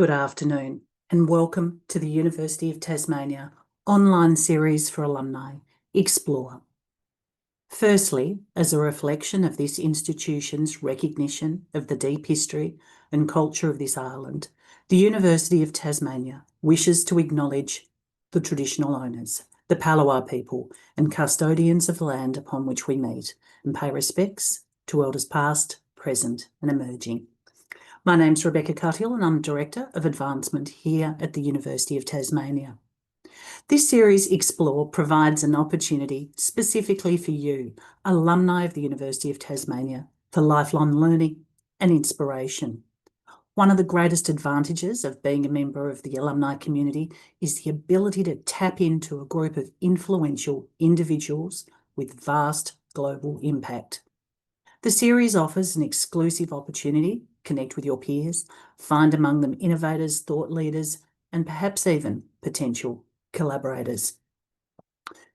Good afternoon and welcome to the University of Tasmania online series for alumni, Explore. Firstly, as a reflection of this institution's recognition of the deep history and culture of this island, the University of Tasmania wishes to acknowledge the traditional owners, the Palawa people and custodians of the land upon which we meet, and pay respects to elders past, present and emerging. My name's Rebecca Cuthill and I'm Director of Advancement here at the University of Tasmania. This series, Explore, provides an opportunity specifically for you, alumni of the University of Tasmania, for lifelong learning and inspiration. One of the greatest advantages of being a member of the alumni community is the ability to tap into a group of influential individuals with vast global impact. The series offers an exclusive opportunity, connect with your peers, find among them innovators, thought leaders, and perhaps even potential collaborators.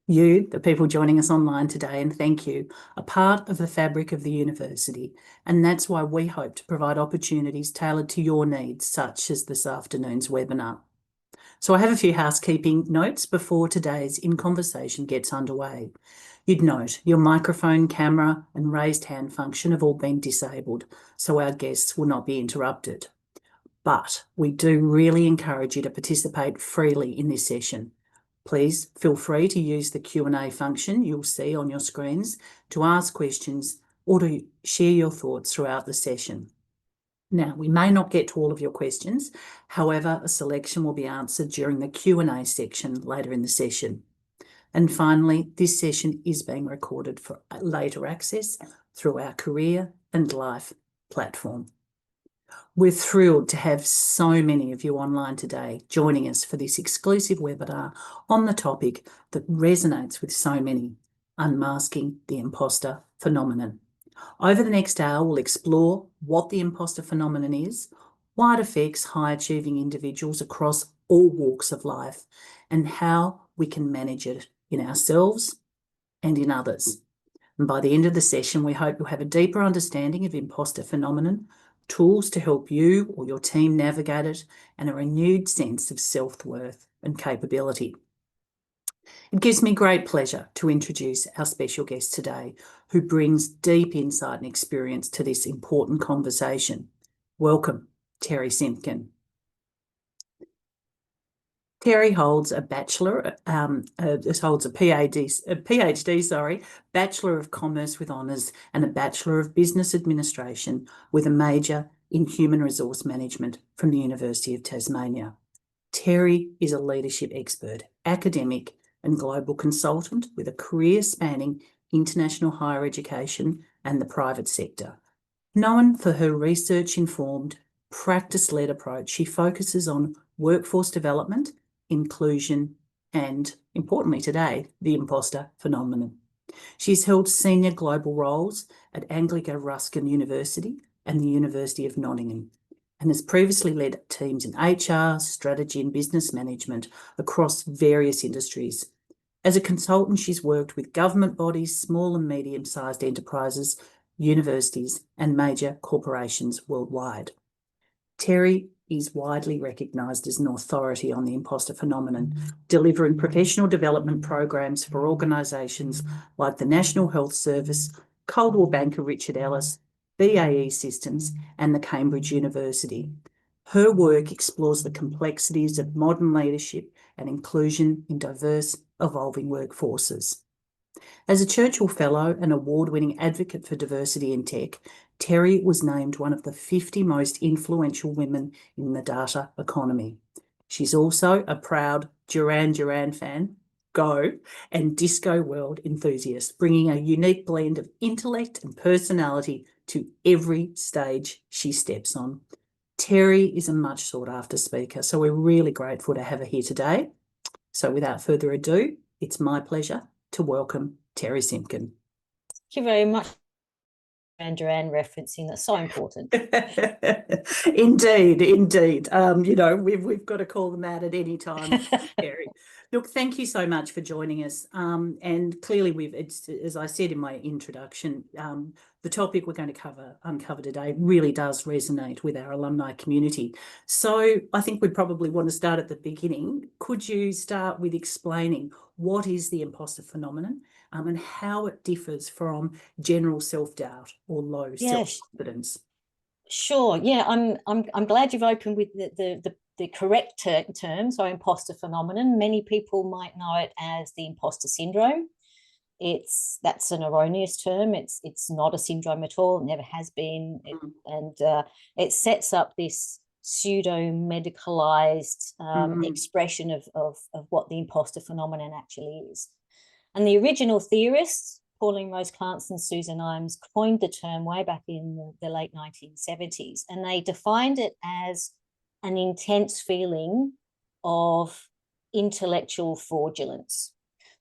You, the people joining us online today, and thank you, are part of the fabric of the university, and that's why we hope to provide opportunities tailored to your needs, such as this afternoon's webinar. So I have a few housekeeping notes before today's In Conversation gets underway. You'd note your microphone, camera and raised hand function have all been disabled, so our guests will not be interrupted. But we do really encourage you to participate freely in this session. Please feel free to use the Q&A function you'll see on your screens to ask questions or to share your thoughts throughout the session. Now, we may not get to all of your questions. However, a selection will be answered during the Q&A section later in the session. And finally, this session is being recorded for later access through our Career and Life platform. We're thrilled to have so many of you online today joining us for this exclusive webinar on the topic that resonates with so many, unmasking the imposter phenomenon. Over the next hour, we'll explore what the imposter phenomenon is, why it affects high-achieving individuals across all walks of life, and how we can manage it in ourselves and in others. And by the end of the session, we hope you'll have a deeper understanding of imposter phenomenon, tools to help you or your team navigate it, and a renewed sense of self-worth and capability. It gives me great pleasure to introduce our special guest today, who brings deep insight and experience to this important conversation. Welcome, Terry Simpkin. Terry holds a Bachelor of Commerce with honours and a Bachelor of Business Administration with a major in Human Resource Management from the University of Tasmania. Terry is a leadership expert, academic and global consultant with a career spanning international higher education and the private sector. Known for her research-informed, practice-led approach, she focuses on workforce development, inclusion, and, importantly today, the imposter phenomenon. She's held senior global roles at Anglican Ruskin University and the University of Nottingham, and has previously led teams in HR, strategy and business management across various industries. As a consultant, she's worked with government bodies, small and medium-sized enterprises, universities and major corporations worldwide. Terry is widely recognised as an authority on the imposter phenomenon, delivering professional development programs for organisations like the National Health Service, Coldwell Banker Richard Ellis, BAE Systems and the Cambridge University. Her work explores the complexities of modern leadership and inclusion in diverse, evolving workforces. As a Churchill Fellow and award-winning advocate for diversity in tech, Terry was named one of the 50 most influential women in the data economy. She's also a proud Duran Duran fan, Go, and disco world enthusiast, bringing a unique blend of intellect and personality to every stage she steps on. Terry is a much sought-after speaker, so we're really grateful to have her here today. So without further ado, it's my pleasure to welcome Terry Simpkin. Thank you very much. Duran referencing, that's so important. Indeed. You know, we've got to call them out at any time, Terry. Look, thank you so much for joining us. And clearly, it's as I said in my introduction, the topic we're going to uncover today really does resonate with our alumni community. So I think we probably want to start at the beginning. Could you start with explaining what is the imposter phenomenon, and how it differs from general self-doubt or low self-confidence? Sure. Yeah, I'm glad you've opened with the correct term, so imposter phenomenon. Many people might know it as the imposter syndrome. That's an erroneous term. It's not a syndrome at all. It never has been. It sets up this pseudo medicalized expression of what the imposter phenomenon actually is. And the original theorists, Pauline Rose-Clance and Susan Imes, coined the term way back in the late 1970s, and they defined it as an intense feeling of intellectual fraudulence.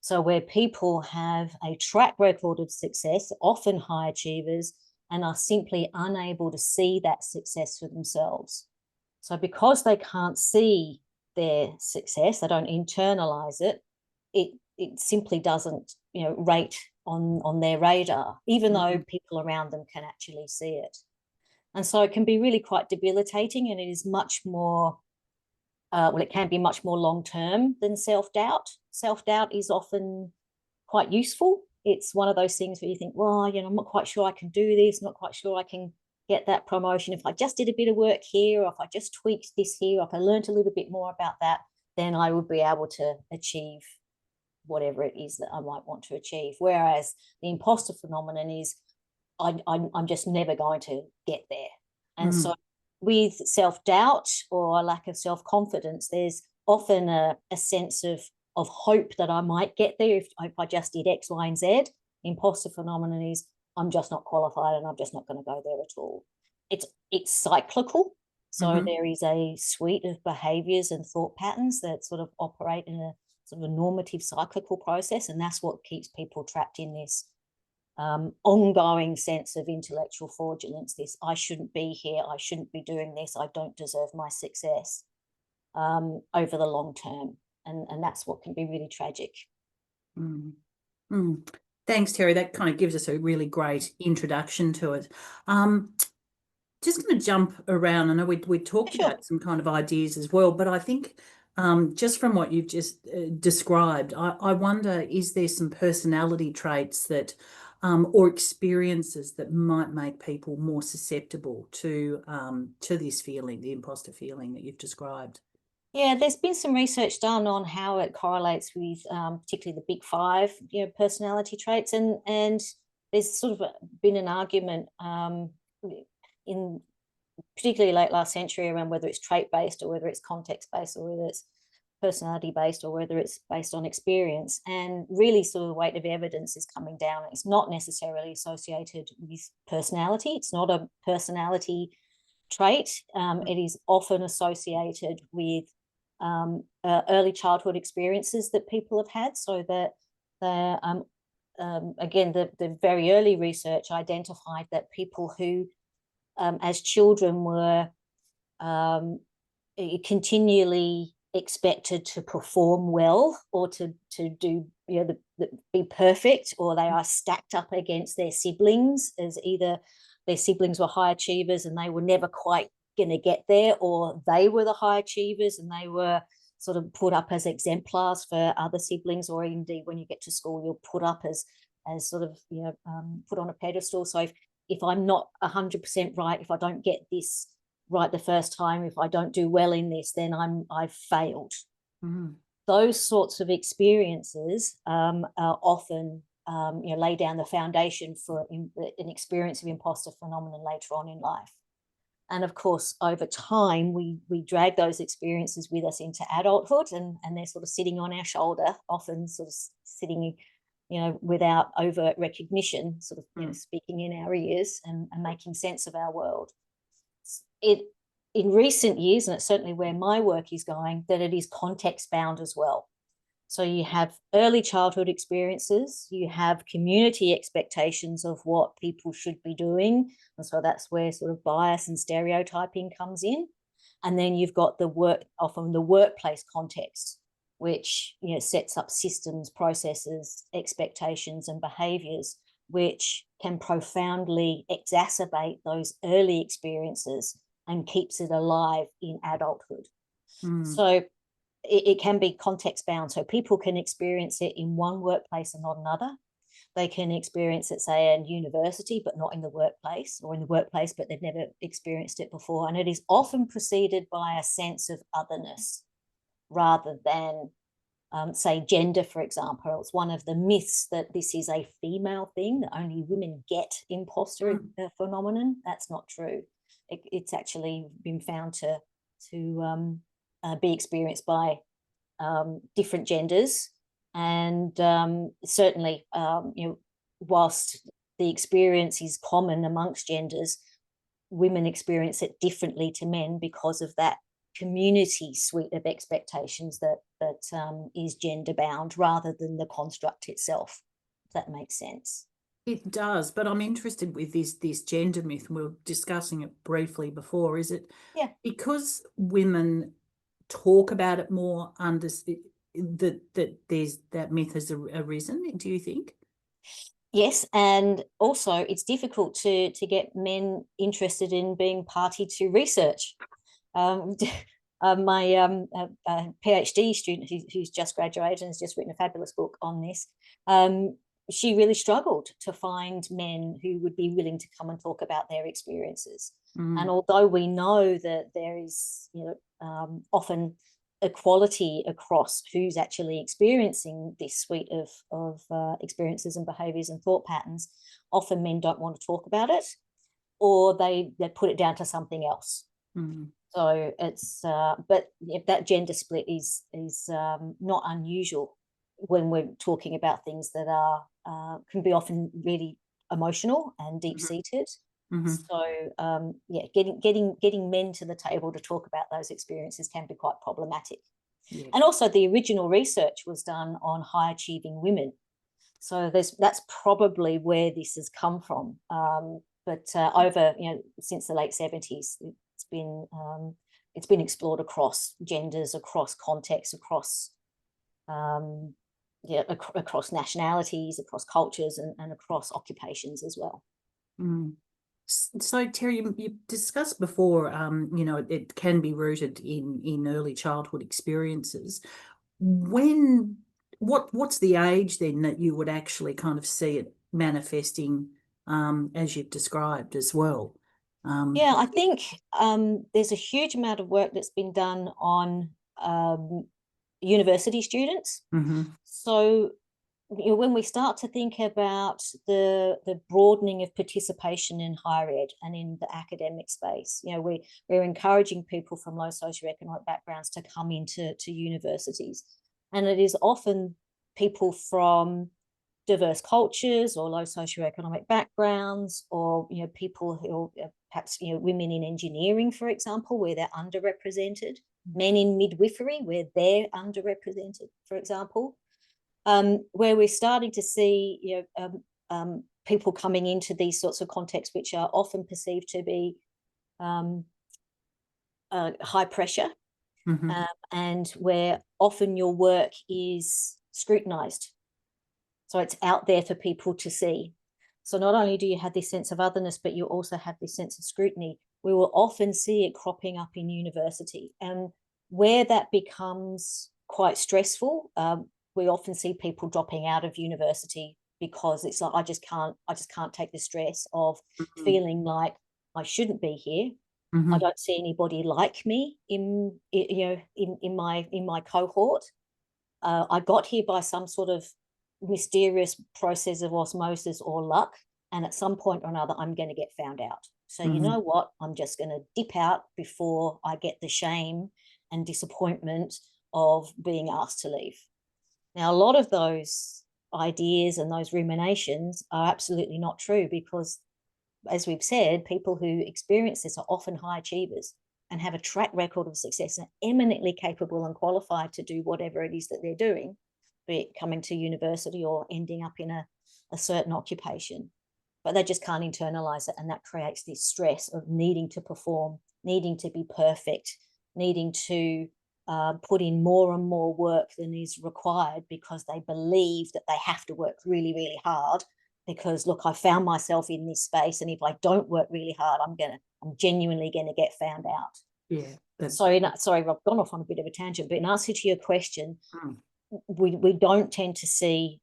So where people have a track record of success, often high achievers, and are simply unable to see that success for themselves. So because they can't see their success, they don't internalize it, it simply doesn't, rate on their radar, even though people around them can actually see it. And so it can be really quite debilitating, and it is much more, it can be much more long-term than self-doubt. Self-doubt is often quite useful. It's one of those things where you think, well, I'm not quite sure I can do this, not quite sure I can get that promotion. If I just did a bit of work here, or if I just tweaked this here, or if I learned a little bit more about that, then I would be able to achieve whatever it is that I might want to achieve. Whereas the imposter phenomenon is, I'm just never going to get there. And so with self-doubt or a lack of self-confidence, there's often a sense of hope that I might get there if I just did X, Y, and Z. Imposter phenomenon is, I'm just not qualified and I'm just not going to go there at all. It's cyclical. So there is a suite of behaviors and thought patterns that sort of operate in a sort of a normative cyclical process, and that's what keeps people trapped in this ongoing sense of intellectual fraudulence. This, I shouldn't be here, I shouldn't be doing this, I don't deserve my success, over the long term, and that's what can be really tragic. Thanks, Terry. That kind of gives us a really great introduction to it. Just going to jump around. I know we talked about some kind of ideas as well, but I think just from what you've just described, I wonder, is there some personality traits that or experiences that might make people more susceptible to this feeling, the imposter feeling that you've described? Yeah, there's been some research done on how it correlates with particularly the big five, personality traits, and there's sort of been an argument in particularly late last century around whether it's trait-based or whether it's context-based or whether it's personality-based or whether it's based on experience. And really sort of the weight of evidence is coming down. It's not necessarily associated with personality. It's not a personality trait. It is often associated with early childhood experiences that people have had, so that again, the very early research identified that people who as children were continually expected to perform well or to do, be perfect, or they are stacked up against their siblings as either their siblings were high achievers and they were never quite going to get there, or they were the high achievers and they were sort of put up as exemplars for other siblings, or indeed when you get to school you're put up as sort of put on a pedestal. So if I'm not 100% right, if I don't get this right the first time, if I don't do well in this, then I've failed. Those sorts of experiences are often lay down the foundation for an experience of imposter phenomenon later on in life. And of course, over time, we drag those experiences with us into adulthood, and they're sort of sitting on our shoulder, often sort of sitting, without overt recognition, sort of speaking in our ears and making sense of our world. In recent years, and it's certainly where my work is going, that it is context bound as well. So you have early childhood experiences, you have community expectations of what people should be doing, and so that's where sort of bias and stereotyping comes in. And then you've got often the workplace context, which sets up systems, processes, expectations, and behaviours which can profoundly exacerbate those early experiences and keeps it alive in adulthood. So it can be context bound. So people can experience it in one workplace and not another. They can experience it, say, in university, but not in the workplace, or in the workplace, but they've never experienced it before. And it is often preceded by a sense of otherness rather than, say, gender, for example. It's one of the myths that this is a female thing, that only women get imposter phenomenon. That's not true. It's actually been found to be experienced by different genders. And certainly, whilst the experience is common amongst genders, women experience it differently to men because of that community suite of expectations that is gender bound rather than the construct itself. If that makes sense. It does, but I'm interested with this gender myth. We were discussing it briefly before. Is it because women talk about it more, that there's that myth has arisen, do you think? Yes, and also it's difficult to get men interested in being party to research. My PhD student who's just graduated and has just written a fabulous book on this, she really struggled to find men who would be willing to come and talk about their experiences. And although we know that there is, often equality across who's actually experiencing this suite of experiences and behaviours and thought patterns, often men don't want to talk about it, or they put it down to something else. So it's but if that gender split is not unusual when we're talking about things that are can be often really emotional and deep-seated. So getting men to the table to talk about those experiences can be quite problematic. And also the original research was done on high achieving women, so that's probably where this has come from. But over since the late 70s, it's been explored across genders, across contexts, across across nationalities, across cultures, and across occupations as well. So Terry, you discussed before, it can be rooted in early childhood experiences. What's the age then that you would actually kind of see it manifesting, as you've described as well? I think there's a huge amount of work that's been done on university students. So when we start to think about the broadening of participation in higher ed and in the academic space, we're encouraging people from low socioeconomic backgrounds to come into universities, and it is often people from diverse cultures or low socioeconomic backgrounds, or people who perhaps women in engineering, for example, where they're underrepresented, men in midwifery where they're underrepresented, for example. Where we're starting to see people coming into these sorts of contexts, which are often perceived to be high pressure, and where often your work is scrutinized. So it's out there for people to see. So not only do you have this sense of otherness, but you also have this sense of scrutiny. We will often see it cropping up in university, and where that becomes quite stressful, we often see people dropping out of university because it's like, I just can't take the stress of feeling like I shouldn't be here. I don't see anybody like me in my cohort. I got here by some sort of mysterious process of osmosis or luck, and at some point or another I'm going to get found out. So you know what? I'm just going to dip out before I get the shame and disappointment of being asked to leave. Now, a lot of those ideas and those ruminations are absolutely not true, because, as we've said, people who experience this are often high achievers and have a track record of success and are eminently capable and qualified to do whatever it is that they're doing, be it coming to university or ending up in a certain occupation. But they just can't internalize it, and that creates this stress of needing to perform, needing to be perfect, needing to put in more and more work than is required, because they believe that they have to work really, really hard because look, I found myself in this space, and if I don't work really hard, I'm genuinely going to get found out. Yeah. Sorry, I've gone off on a bit of a tangent, but in answer to your question, Mm. we don't tend to see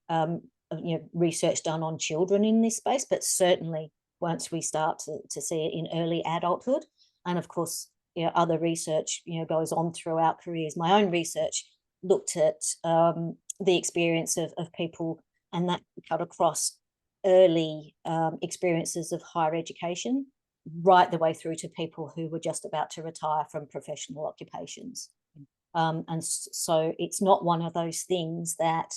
research done on children in this space, but certainly once we start to see it in early adulthood, and of course, other research goes on throughout careers. My own research looked at the experience of people, and that cut across early experiences of higher education right the way through to people who were just about to retire from professional occupations. And so it's not one of those things that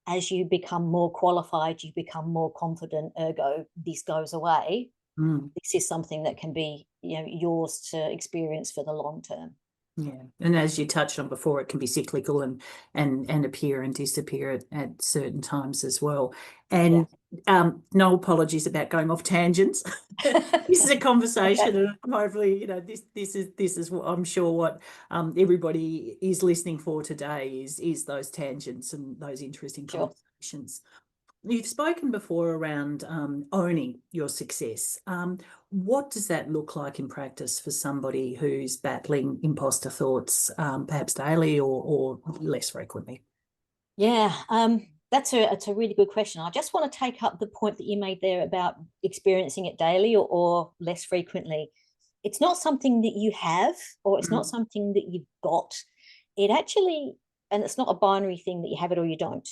as you become more qualified, you become more confident, ergo this goes away. This is something that can be yours to experience for the long term. Yeah, and as you touched on before, it can be cyclical and appear and disappear at certain times as well. And no apologies about going off tangents. This is a conversation, okay. And hopefully, this is what I'm sure what everybody is listening for today is those tangents and those interesting conversations. You've spoken before around owning your success. What does that look like in practice for somebody who's battling imposter thoughts, perhaps daily or less frequently? Yeah, that's a really good question. I just want to take up the point that you made there about experiencing it daily or less frequently. It's not something that you have, or it's not something that you've got. It actually, and it's not a binary thing that you have it or you don't.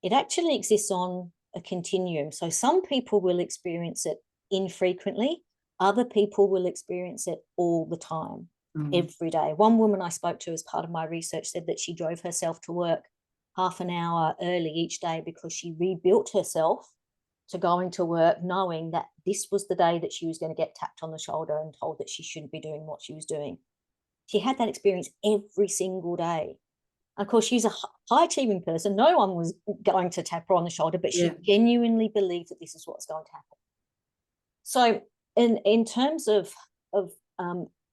It actually exists on a continuum. So some people will experience it infrequently. Other people will experience it all the time, every day. One woman I spoke to as part of my research said that she drove herself to work half an hour early each day because she rebuilt herself to going to work knowing that this was the day that she was going to get tapped on the shoulder and told that she shouldn't be doing what she was doing. She had that experience every single day. Of course, she's a high-achieving person. No one was going to tap her on the shoulder, but she genuinely believed that this is what's going to happen. So in terms of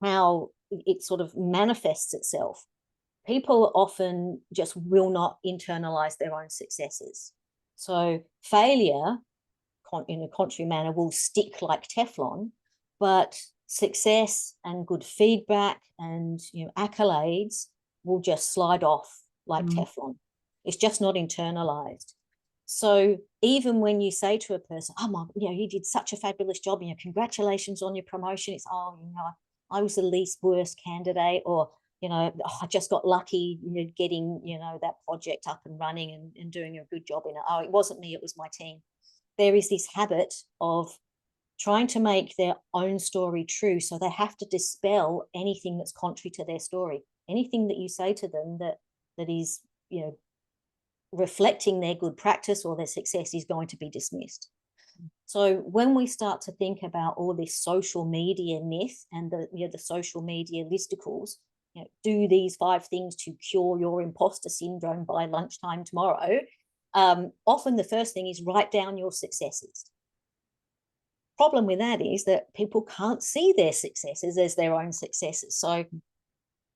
how it sort of manifests itself, people often just will not internalize their own successes. So failure, in a contrary manner, will stick like Teflon, but success and good feedback and accolades will just slide off like Teflon. It's just not internalized. So even when you say to a person, "Oh my, you did such a fabulous job, congratulations on your promotion," it's, "Oh, I was the least worst candidate," or I just got lucky, getting, that project up and running and doing a good job in it. Oh, it wasn't me, it was my team. There is this habit of trying to make their own story true. So they have to dispel anything that's contrary to their story. Anything that you say to them that is, reflecting their good practice or their success is going to be dismissed. So when we start to think about all this social media myth and the social media listicles, do these 5 things to cure your imposter syndrome by lunchtime tomorrow. Often the first thing is write down your successes. Problem with that is that people can't see their successes as their own successes.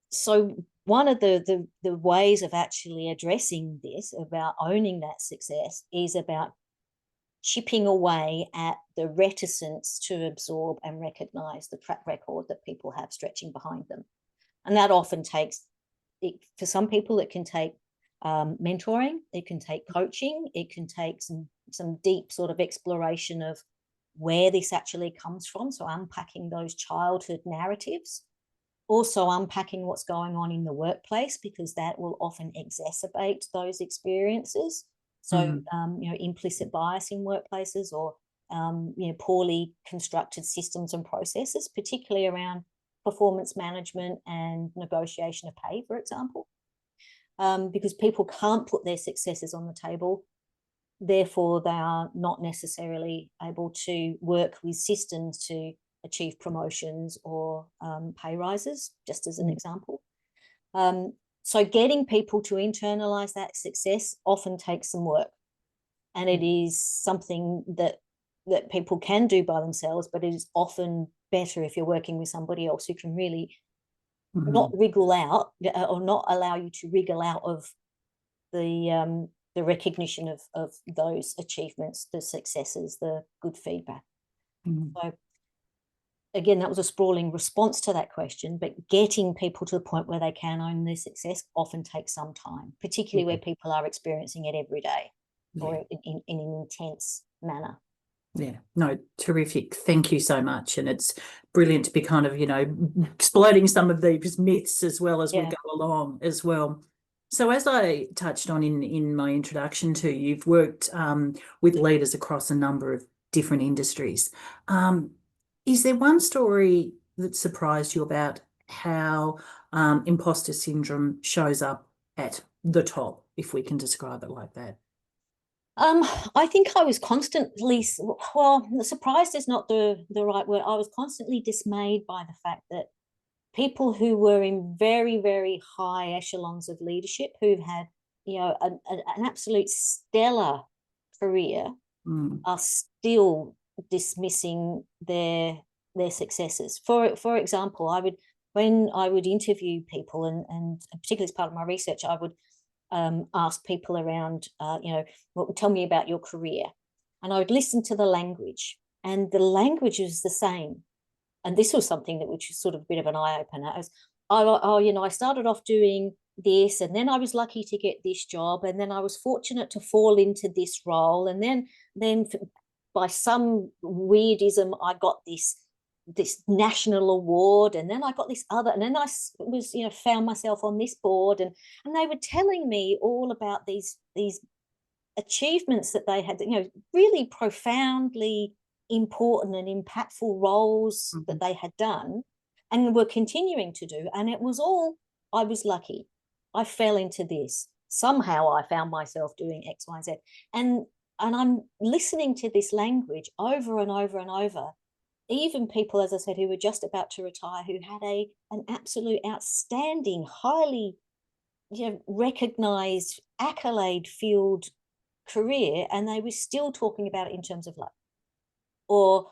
So one of the ways of actually addressing this, about owning that success, is about chipping away at the reticence to absorb and recognize the track record that people have stretching behind them. And that often takes, for some people, it can take mentoring, it can take coaching, it can take some deep sort of exploration of where this actually comes from. So unpacking those childhood narratives, also unpacking what's going on in the workplace, because that will often exacerbate those experiences. So, implicit bias in workplaces, or, poorly constructed systems and processes, particularly around performance management and negotiation of pay, for example, because people can't put their successes on the table. Therefore, they are not necessarily able to work with systems to achieve promotions or pay rises, just as an example. So getting people to internalize that success often takes some work, and it is something that people can do by themselves, but it is often better if you're working with somebody else who can really not wriggle out, or not allow you to wriggle out of the the recognition of those achievements, the successes, the good feedback. So again, that was a sprawling response to that question, but getting people to the point where they can own their success often takes some time, particularly where people are experiencing it every day or in an intense manner. Yeah, no, terrific. Thank you so much. And it's brilliant to be kind of, exploding some of these myths as well as we go along as well. So as I touched on in my introduction to you, you've worked with leaders across a number of different industries. Is there one story that surprised you about how imposter syndrome shows up at the top, if we can describe it like that? I think I was constantly, well, surprised is not the right word. I was constantly dismayed by the fact that people who were in very, very high echelons of leadership, who've had, an absolute stellar career, are still dismissing their successes. For example, when I would interview people, and particularly as part of my research, I would ask people around, well, tell me about your career. And I would listen to the language, and the language is the same. And this was something that which was sort of a bit of an eye-opener. I started off doing this, and then I was lucky to get this job, and then I was fortunate to fall into this role, and then by some weirdism, I got this national award, and then I got this other, and then I was found myself on this board, and they were telling me all about these achievements that they had, really profoundly important and impactful roles that they had done and were continuing to do. And it was all, I was lucky, I fell into this, somehow I found myself doing X, Y, and Z. And I'm listening to this language over and over and over. Even people, as I said, who were just about to retire, who had an absolute outstanding, highly recognized, accolade-filled career, and they were still talking about it in terms of luck. Or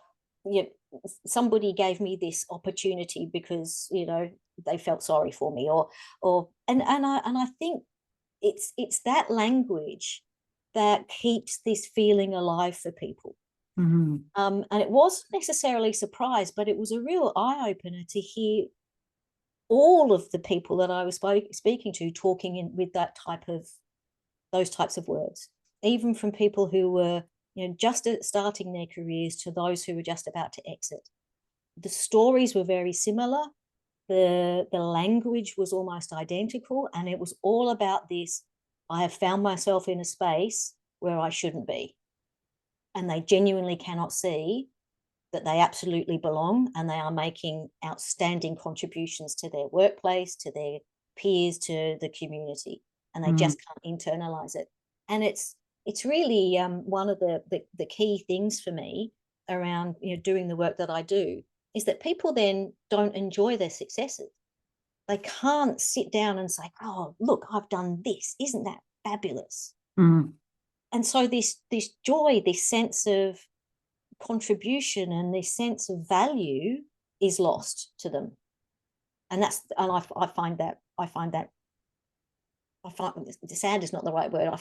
somebody gave me this opportunity because they felt sorry for me, and I think it's that language that keeps this feeling alive for people. And it wasn't necessarily surprise, but it was a real eye-opener to hear all of the people that I was speaking to talking with those types of words, even from people who were just starting their careers to those who were just about to exit. The stories were very similar. The language was almost identical, and it was all about this: I have found myself in a space where I shouldn't be. And they genuinely cannot see that they absolutely belong, and they are making outstanding contributions to their workplace, to their peers, to the community, and they just can't internalize it. And it's really one of the key things for me around doing the work that I do, is that people then don't enjoy their successes. They can't sit down and say, oh, look, I've done this. Isn't that fabulous? And so this joy, this sense of contribution and this sense of value is lost to them. And I find sad is not the right word.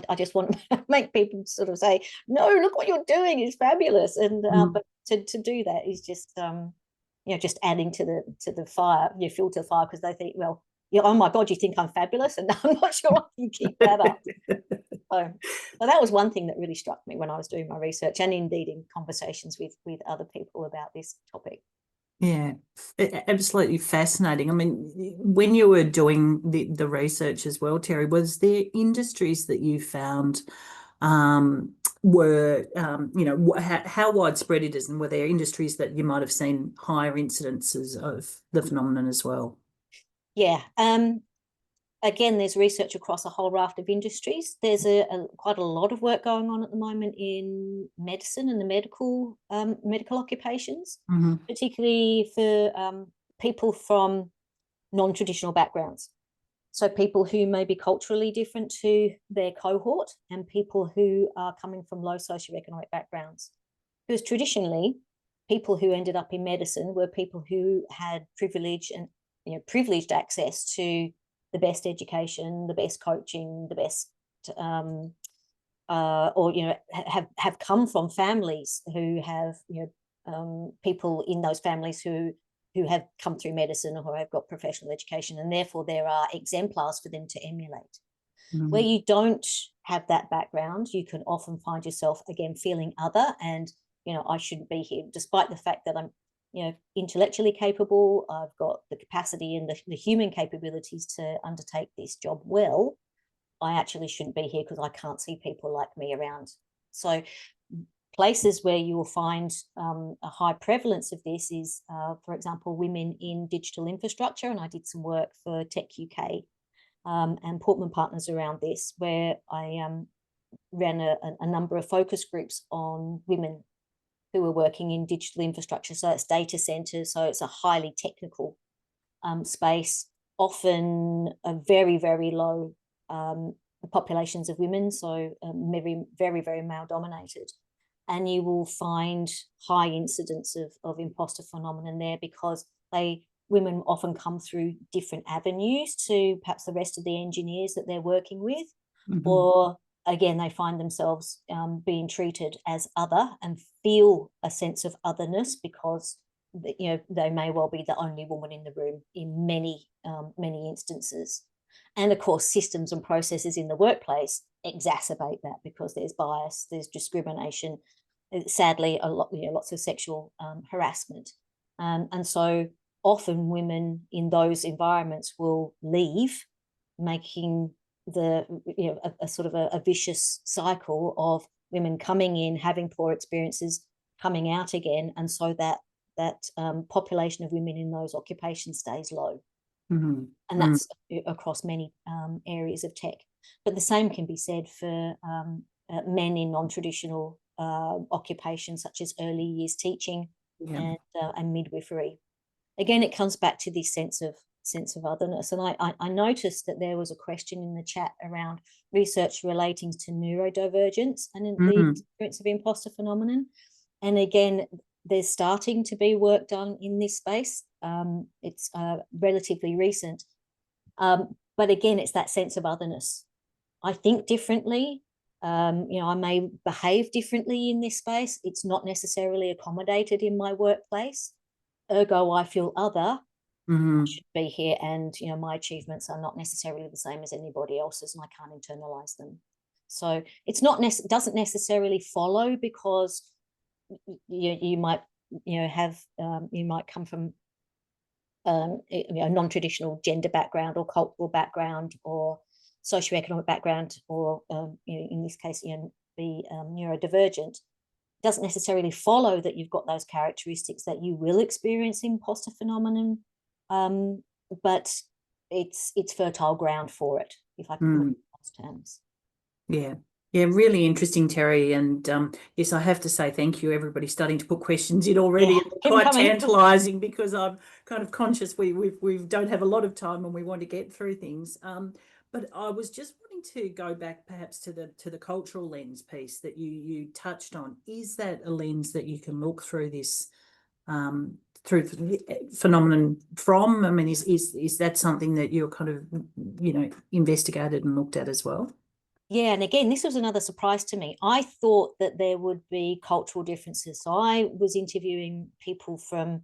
I just want to make people sort of say, no, look what you're doing is fabulous. And but to do that is just just adding to the fire, fuel to the fire, because they think, well, oh my God, you think I'm fabulous? And I'm not sure I can keep that up. So that was one thing that really struck me when I was doing my research, and indeed in conversations with other people about this topic. Yeah, absolutely fascinating. I mean, when you were doing the research as well, Terry, was there industries that you found were, how widespread it is, and were there industries that you might have seen higher incidences of the phenomenon as well? Yeah. Again, there's research across a whole raft of industries. There's quite a lot of work going on at the moment in medicine and the medical occupations, particularly for people from non-traditional backgrounds. So people who may be culturally different to their cohort, and people who are coming from low socioeconomic backgrounds. Because traditionally, people who ended up in medicine were people who had privilege and privileged access to the best education, the best coaching, the best or have come from families who have people in those families who have come through medicine or who have got professional education, and therefore there are exemplars for them to emulate. Where you don't have that background, you can often find yourself again feeling other, and I shouldn't be here, despite the fact that I'm intellectually capable, I've got the capacity and the human capabilities to undertake this job well. I actually shouldn't be here because I can't see people like me around. So places where you will find a high prevalence of this is, for example, women in digital infrastructure. And I did some work for Tech UK and Portman Partners around this, where I ran a number of focus groups on women who were working in digital infrastructure. So it's data centers. So it's a highly technical space, often a very, very low populations of women. So very, very, very male dominated. And you will find high incidence of imposter phenomenon there, because women often come through different avenues to perhaps the rest of the engineers that they're working with, or again, they find themselves being treated as other and feel a sense of otherness because they may well be the only woman in the room in many instances. And of course, systems and processes in the workplace exacerbate that, because there's bias, there's discrimination, sadly, lots of sexual harassment, and so often women in those environments will leave, making a sort of a vicious cycle of women coming in, having poor experiences, coming out again, and so that population of women in those occupations stays low. And that's across many areas of tech. But the same can be said for men in non-traditional occupations such as early years teaching and midwifery. Again, it comes back to this sense of otherness. And I noticed that there was a question in the chat around research relating to neurodivergence and the experience of imposter phenomenon. And again, there's starting to be work done in this space. It's relatively recent. But again, it's that sense of otherness. I think differently. I may behave differently in this space. It's not necessarily accommodated in my workplace. Ergo, I feel other. I should be here, and my achievements are not necessarily the same as anybody else's, and I can't internalize them. So it's not doesn't necessarily follow, because you might have you might come from a non-traditional gender background or cultural background or socioeconomic background, or in this case be neurodivergent. Doesn't necessarily follow that you've got those characteristics that you will experience imposter phenomenon, but it's fertile ground for it, if I can put it in those terms. Yeah, really interesting, Terry. And yes, I have to say thank you. Everybody's starting to put questions in already. Yeah, quite tantalising, because I'm kind of conscious we don't have a lot of time and we want to get through things. But I was just wanting to go back perhaps to the cultural lens piece that you touched on. Is that a lens that you can look through this through phenomenon from? I mean, is that something that you're kind of investigated and looked at as well? Yeah, and again, this was another surprise to me. I thought that there would be cultural differences. So I was interviewing people from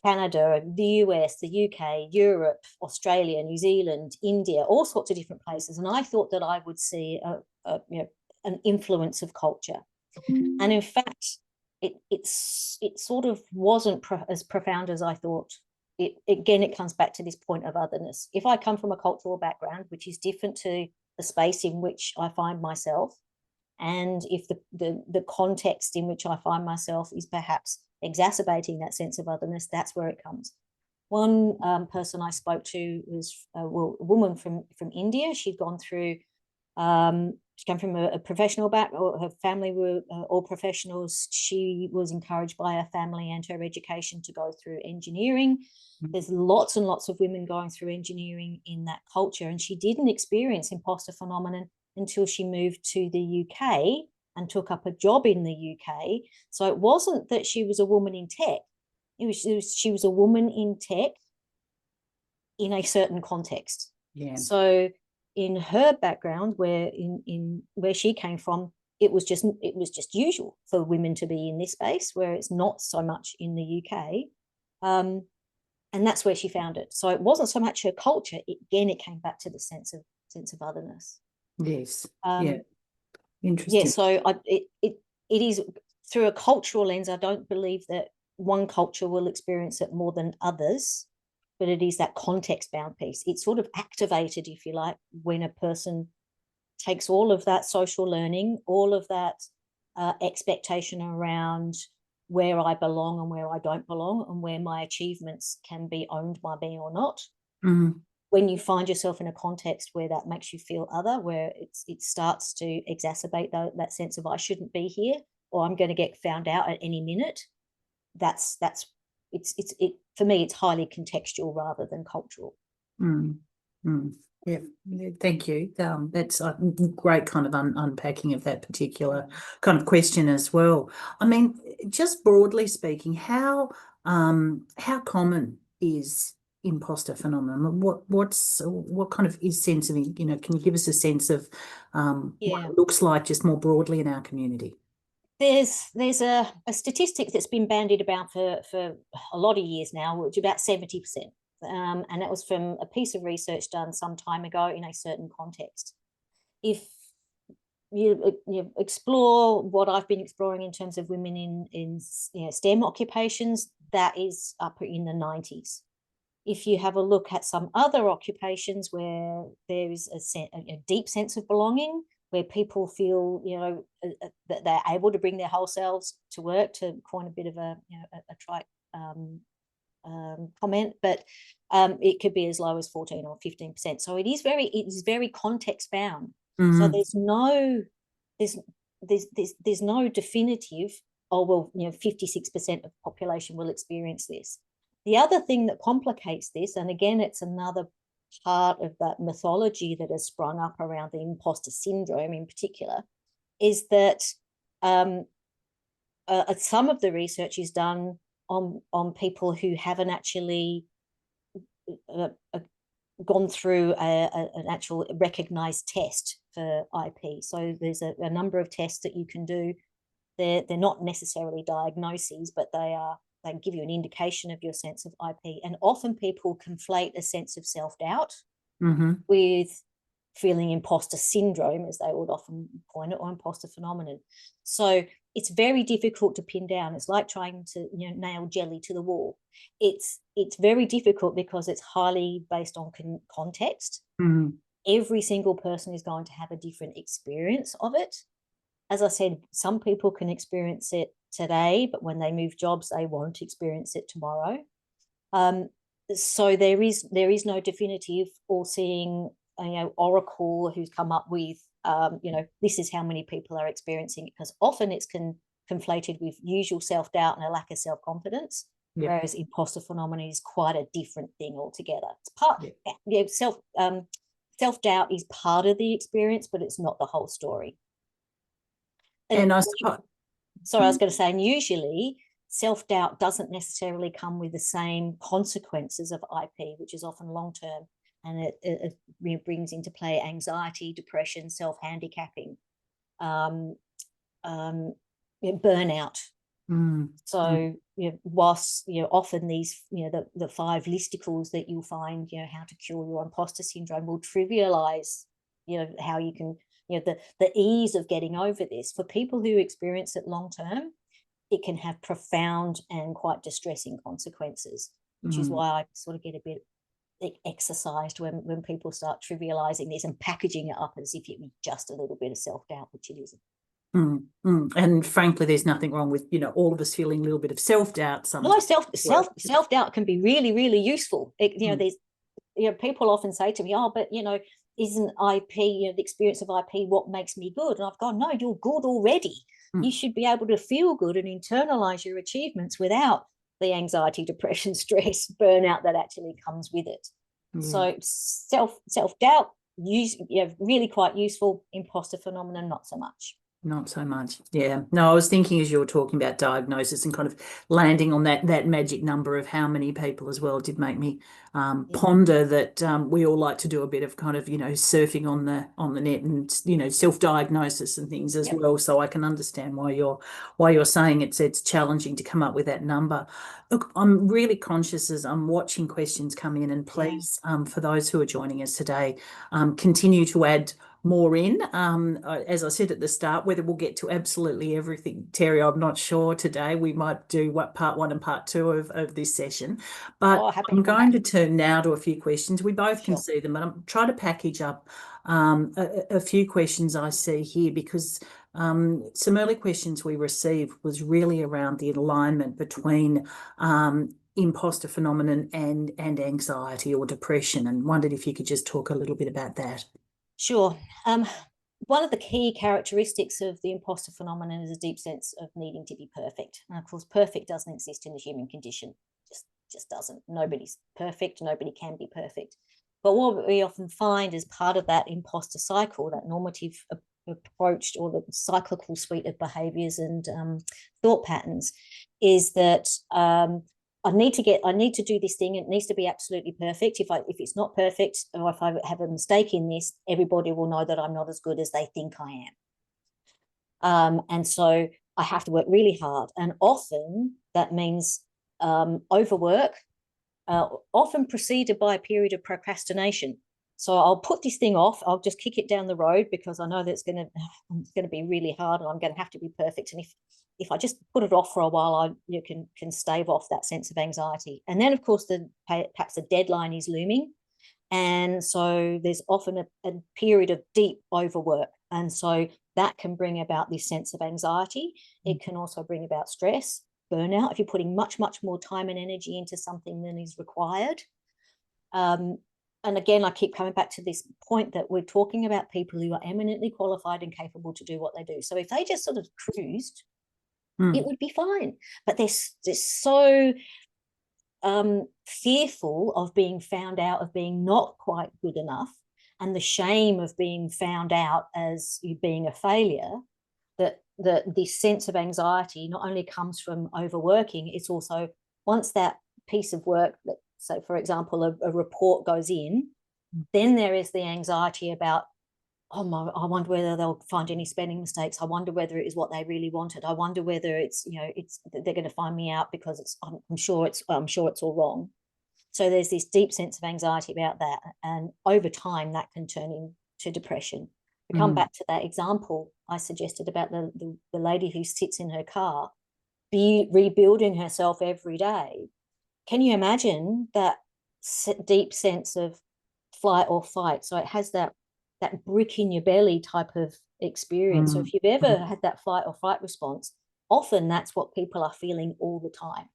Canada, the US, the UK, Europe, Australia, New Zealand, India, all sorts of different places. And I thought that I would see an influence of culture. And in fact, it sort of wasn't as profound as I thought. It comes back to this point of otherness. If I come from a cultural background, which is different to the space in which I find myself, and if the context in which I find myself is perhaps exacerbating that sense of otherness, that's where it comes. One person I spoke to was a woman from India. She'd gone through, she came from a professional background. Her family were all professionals. She was encouraged by her family and her education to go through engineering. There's lots and lots of women going through engineering in that culture, and she didn't experience imposter phenomenon until she moved to the UK and took up a job in the UK. So it wasn't that she was a woman in tech. She was a woman in tech in a certain context. Yeah. So in her background, where in where she came from, it was just usual for women to be in this space, where it's not so much in the UK. And that's where she found it. So it wasn't so much her culture. It came back to the sense of otherness. Yes. Yeah. Interesting. Yeah. So it is through a cultural lens. I don't believe that one culture will experience it more than others, but it is that context-bound piece. It's sort of activated, if you like, when a person takes all of that social learning, all of that expectation around where I belong and where I don't belong, and where my achievements can be owned by me or not. Mm-hmm. When you find yourself in a context where that makes you feel other, where it starts to exacerbate that sense of I shouldn't be here, or I'm going to get found out at any minute, that's it for me. It's highly contextual rather than cultural. Yeah, thank you. That's a great kind of unpacking of that particular kind of question as well. I mean, just broadly speaking, how common is imposter phenomenon? What kind of is sense of, can you give us a sense of what it looks like just more broadly in our community? There's a statistic that's been bandied about for a lot of years now, which is about 70%. And that was from a piece of research done some time ago in a certain context. If you explore what I've been exploring in terms of women in STEM occupations, that is up in the 90s. If you have a look at some other occupations where there is a deep sense of belonging, where people feel that they're able to bring their whole selves to work, to coin a bit of a trite comment, but it could be as low as 14 or 15%. So it is very context bound. Mm-hmm. So there's no definitive, oh well, 56% of the population will experience this. The other thing that complicates this, and again, it's another part of that mythology that has sprung up around the imposter syndrome in particular, is that some of the research is done on people who haven't actually gone through an actual recognized test for IP. So there's a number of tests that you can do. They're not necessarily diagnoses, but they give you an indication of your sense of IP. And often people conflate a sense of self-doubt with feeling imposter syndrome, as they would often coin it, or imposter phenomenon. So it's very difficult to pin down. It's like trying to nail jelly to the wall. It's very difficult because it's highly based on context. Every single person is going to have a different experience of it. As I said, some people can experience it today, but when they move jobs, they won't experience it tomorrow. So there is no definitive or seeing oracle who's come up with this is how many people are experiencing it, because often it's conflated with usual self-doubt and a lack of self-confidence. Yep. Whereas imposter phenomenon is quite a different thing altogether. It's part self-doubt is part of the experience, but it's not the whole story. And I was going to say, and usually self-doubt doesn't necessarily come with the same consequences of IP, which is often long-term, and it brings into play anxiety, depression, self-handicapping, burnout. So whilst often these the 5 listicles that you'll find how to cure your imposter syndrome will trivialize how you can the ease of getting over this. For people who experience it long term, it can have profound and quite distressing consequences, which is why I sort of get a bit exercised when people start trivializing this and packaging it up as if it was just a little bit of self-doubt, which it isn't. And frankly, there's nothing wrong with all of us feeling a little bit of self-doubt sometimes. No, self-doubt can be really, really useful. There's people often say to me, oh, but isn't IP, the experience of IP what makes me good? And I've gone, no, you're good already. You should be able to feel good and internalize your achievements without the anxiety, depression, stress, burnout that actually comes with it. So self-doubt, really quite useful. Imposter phenomenon, not so much. Not so much. Yeah. No, I was thinking as you were talking about diagnosis and kind of landing on that magic number of how many people as well did make me ponder that we all like to do a bit of kind of, surfing on the net and, self-diagnosis and things as well. So I can understand why you're saying it's challenging to come up with that number. Look, I'm really conscious as I'm watching questions come in, and please, for those who are joining us today, continue to add more in. As I said at the start, whether we'll get to absolutely everything, Terry, I'm not sure today. We might do part one and part two of this session. But I'm going to turn now to a few questions. We both can see them, and I'm trying to package up a few questions I see here, because some early questions we received was really around the alignment between imposter phenomenon and anxiety or depression, and wondered if you could just talk a little bit about that. Sure. One of the key characteristics of the imposter phenomenon is a deep sense of needing to be perfect. And of course, perfect doesn't exist in the human condition. Just doesn't. Nobody's perfect. Nobody can be perfect. But what we often find as part of that imposter cycle, that normative approach, or the cyclical suite of behaviors and thought patterns, is that I need to do this thing. It needs to be absolutely perfect. If it's not perfect, or if I have a mistake in this, everybody will know that I'm not as good as they think I am. And so I have to work really hard. And often that means overwork, often preceded by a period of procrastination. So I'll put this thing off. I'll just kick it down the road because I know that it's going to be really hard, and I'm going to have to be perfect. And if I just put it off for a while, you can stave off that sense of anxiety. And then, of course, perhaps the deadline is looming. And so there's often a period of deep overwork. And so that can bring about this sense of anxiety. It can also bring about stress, burnout, if you're putting much, much more time and energy into something than is required. And again, I keep coming back to this point that we're talking about people who are eminently qualified and capable to do what they do. So if they just sort of cruised, it would be fine. But they're so fearful of being found out, of being not quite good enough, and the shame of being found out as you being a failure, that this sense of anxiety not only comes from overworking, it's also, once that piece of work, so for example, a report goes in, then there is the anxiety about, I wonder whether they'll find any spelling mistakes. I wonder whether it is what they really wanted. I wonder whether it's they're going to find me out because I'm sure it's all wrong. So there's this deep sense of anxiety about that, and over time that can turn into depression. To come back to that example I suggested about the lady who sits in her car, rebuilding herself every day. Can you imagine that deep sense of flight or fight? So it has that brick in your belly type of experience. So if you've ever had that flight or fight response, often that's what people are feeling all the time.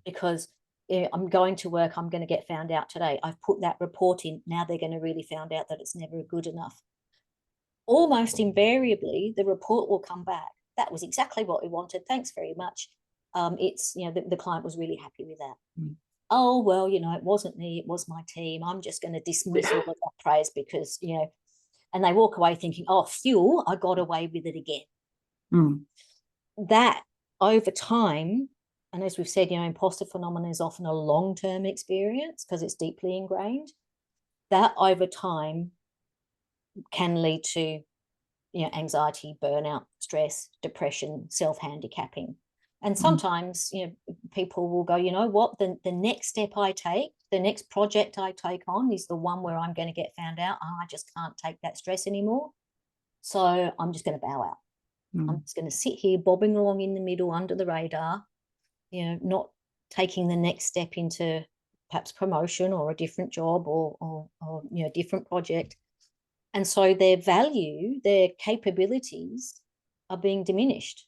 Because I'm going to work, I'm going to get found out today. I've put that report in, now they're going to really find out that it's never good enough. Almost invariably, the report will come back. That was exactly what we wanted. Thanks very much. The client was really happy with that. Oh, well, it wasn't me, it was my team. I'm just going to dismiss all of that praise because, and they walk away thinking, oh, phew, I got away with it again. That over time, and as we've said, imposter phenomenon is often a long-term experience because it's deeply ingrained. That over time can lead to, anxiety, burnout, stress, depression, self-handicapping. And sometimes, people will go, you know what, the next step I take, the next project I take on is the one where I'm going to get found out. Oh, I just can't take that stress anymore. So I'm just going to bow out. I'm just going to sit here bobbing along in the middle under the radar, not taking the next step into perhaps promotion or a different job or different project. And so their value, their capabilities are being diminished.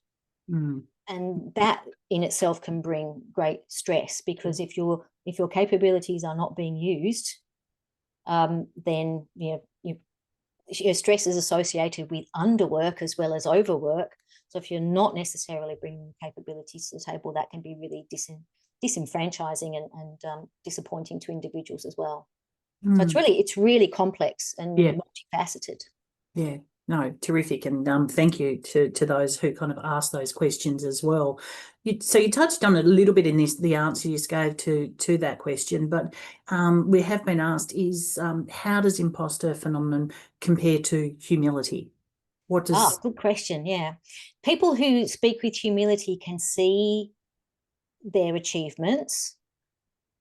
And that in itself can bring great stress, because if your capabilities are not being used, then your stress is associated with underwork as well as overwork. So if you're not necessarily bringing capabilities to the table, that can be really disenfranchising and disappointing to individuals as well. So it's really complex and multifaceted. Yeah. No, terrific. And thank you to those who kind of asked those questions as well. So you touched on it a little bit in the answer you just gave to that question, but we have been asked is how does imposter phenomenon compare to humility? What does... Good question. Yeah. People who speak with humility can see their achievements,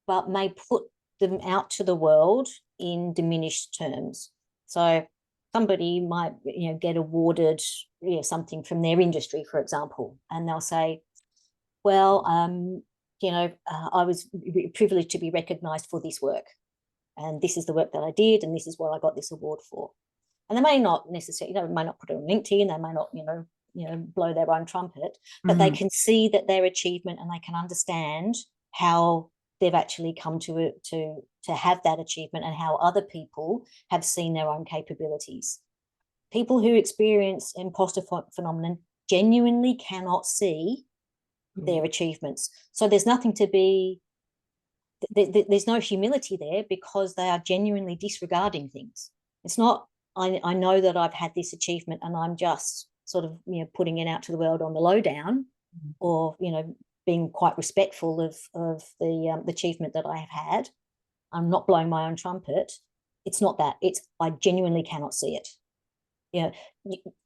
but may put them out to the world in diminished terms. So somebody might, get awarded, something from their industry, for example, and they'll say, well, I was privileged to be recognised for this work, and this is the work that I did, and this is what I got this award for. And they may not necessarily, may not put it on LinkedIn, they may not, blow their own trumpet, but they can see that their achievement, and they can understand how they've actually come to have that achievement, and how other people have seen their own capabilities. People who experience imposter phenomenon genuinely cannot see their achievements. So there's nothing to be, there's no humility there, because they are genuinely disregarding things. It's not, I know that I've had this achievement and I'm just sort of, putting it out to the world on the lowdown, or, being quite respectful of the achievement that I have had. I'm not blowing my own trumpet. It's not that. It's, I genuinely cannot see it.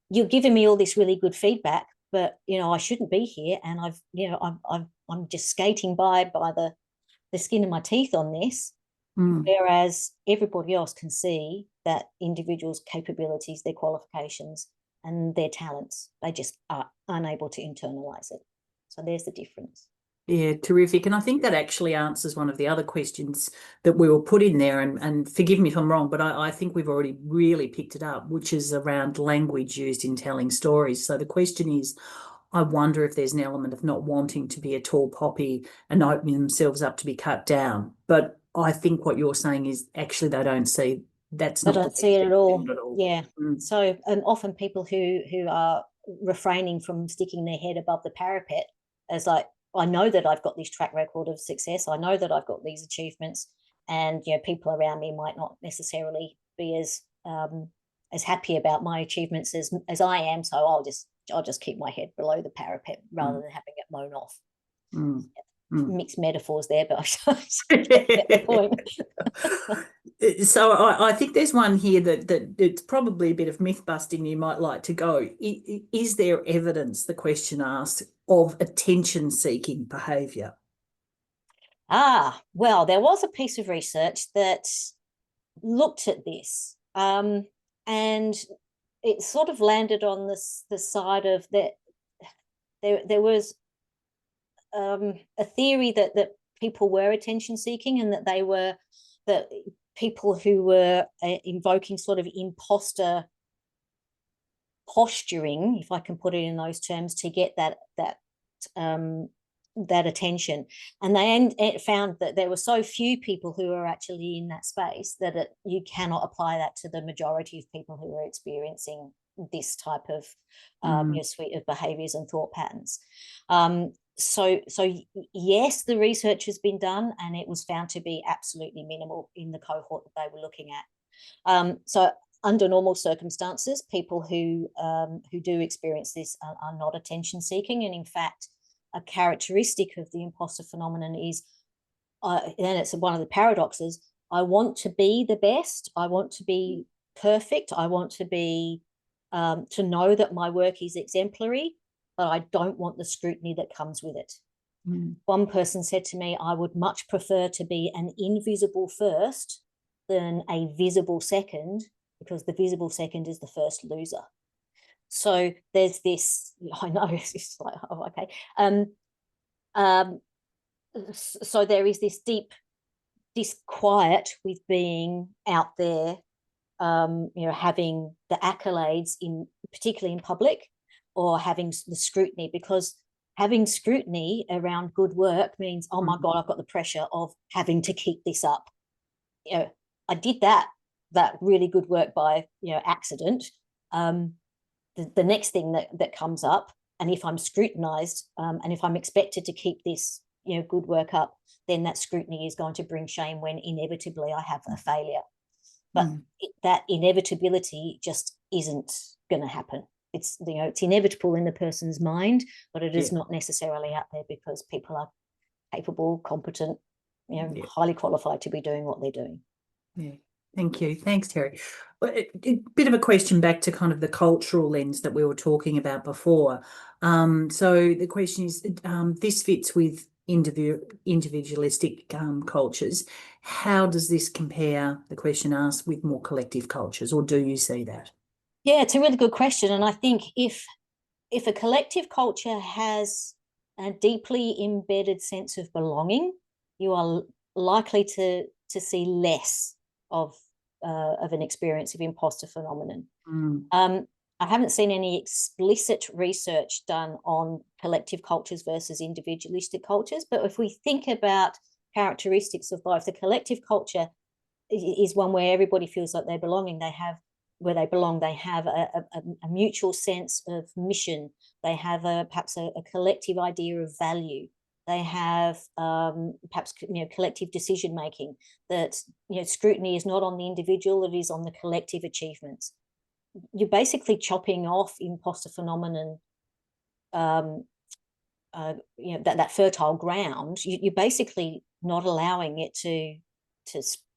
You're giving me all this really good feedback, but I shouldn't be here, and I'm just skating by the skin of my teeth on this. Whereas everybody else can see that individuals' capabilities, their qualifications, and their talents, they just are unable to internalize it. So there's the difference. Yeah, terrific. And I think that actually answers one of the other questions that we will put in there, and forgive me if I'm wrong, but I think we've already really picked it up, which is around language used in telling stories. So the question is, I wonder if there's an element of not wanting to be a tall poppy and opening themselves up to be cut down. But I think what you're saying is actually they don't see that's They not don't see it at all. at all. Yeah. So often people who are refraining from sticking their head above the parapet as like, I know that I've got this track record of success. I know that I've got these achievements, and people around me might not necessarily be as happy about my achievements as I am. So I'll just keep my head below the parapet rather than having it blown off. Mixed metaphors there, but I get the point. So I think there's one here that it's probably a bit of myth busting you might like to go. Is there evidence, the question asked, of attention-seeking behaviour? Well, there was a piece of research that looked at this, and it sort of landed on the side of that. There was a theory that people were attention seeking, and that people who were invoking sort of imposter posturing, if I can put it in those terms, to get that attention. And they found that there were so few people who are actually in that space that you cannot apply that to the majority of people who are experiencing this type of suite of behaviors and thought patterns. So yes, the research has been done, and it was found to be absolutely minimal in the cohort that they were looking at. So under normal circumstances, people who do experience this are not attention seeking, and in fact, a characteristic of the imposter phenomenon is, and it's one of the paradoxes, I want to be the best, I want to be perfect, I want to be to know that my work is exemplary, but I don't want the scrutiny that comes with it. One person said to me, I would much prefer to be an invisible first than a visible second, because the visible second is the first loser. So there's this, I know, it's just like, oh, okay. So there is this deep disquiet with being out there, having the accolades, particularly in public, or having the scrutiny, because having scrutiny around good work means, oh my God, I've got the pressure of having to keep this up. I did that really good work by accident. The next thing that comes up, and if I'm scrutinized, and if I'm expected to keep this good work up, then that scrutiny is going to bring shame when inevitably I have a failure. But that inevitability just isn't going to happen. It's, you know, it's inevitable in the person's mind, but it is Yeah. not necessarily out there because people are capable, competent, you know, Yeah. highly qualified to be doing what they're doing. Yeah. Thank you. Thanks, Terry. Well, a bit of a question back to kind of the cultural lens that we were talking about before. So the question is, this fits with individualistic cultures. How does this compare, the question asked, with more collective cultures, or do you see that? Yeah, it's a really good question. And I think if a collective culture has a deeply embedded sense of belonging, you are likely to see less of an experience of imposter phenomenon. Mm. I haven't seen any explicit research done on collective cultures versus individualistic cultures, but if we think about characteristics of both, the collective culture is one where everybody feels like they're belonging. They have where they belong. They have a mutual sense of mission. They have perhaps a collective idea of value. They have perhaps, you know, collective decision making. That, you know, scrutiny is not on the individual; it is on the collective achievements. You're basically chopping off imposter phenomenon, you know, that fertile ground. You're basically not allowing it to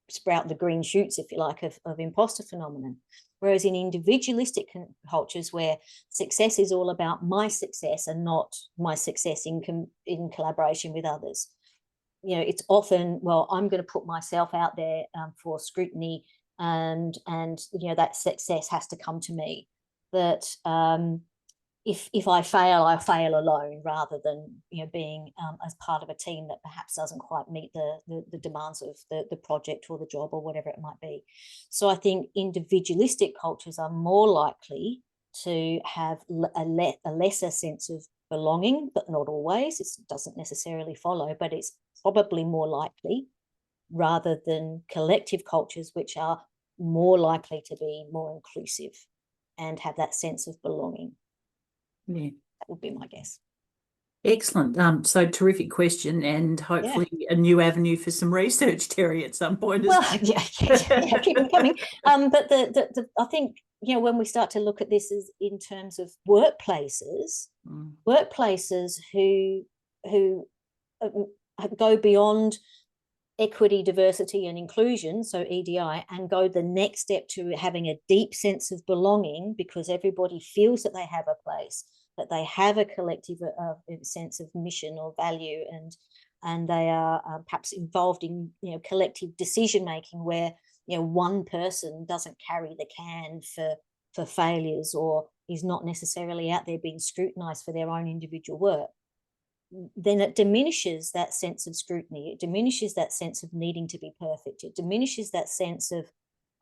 sprout the green shoots, if you like, of imposter phenomenon. Whereas in individualistic cultures where success is all about my success and not my success in collaboration with others, you know, it's often, well, I'm going to put myself out there for scrutiny, and you know, that success has to come to me. That if I fail alone, rather than, you know, being as part of a team that perhaps doesn't quite meet the demands of the project or the job or whatever it might be. So I think individualistic cultures are more likely to have a lesser sense of belonging, but not always. It doesn't necessarily follow, but it's probably more likely, rather than collective cultures, which are more likely to be more inclusive and have that sense of belonging. Yeah. That would be my guess. Excellent. So terrific question, and hopefully a new avenue for some research, Terry, at some point. Well, yeah, keep them coming. But I think, you know, when we start to look at this as in terms of workplaces, workplaces who go beyond equity, diversity, and inclusion, so EDI, and go the next step to having a deep sense of belonging, because everybody feels that they have a place, that they have a collective sense of mission or value, and they are perhaps involved in, you know, collective decision making, where, you know, one person doesn't carry the can for failures, or is not necessarily out there being scrutinized for their own individual work. Then it diminishes that sense of scrutiny. It diminishes that sense of needing to be perfect. It diminishes that sense of,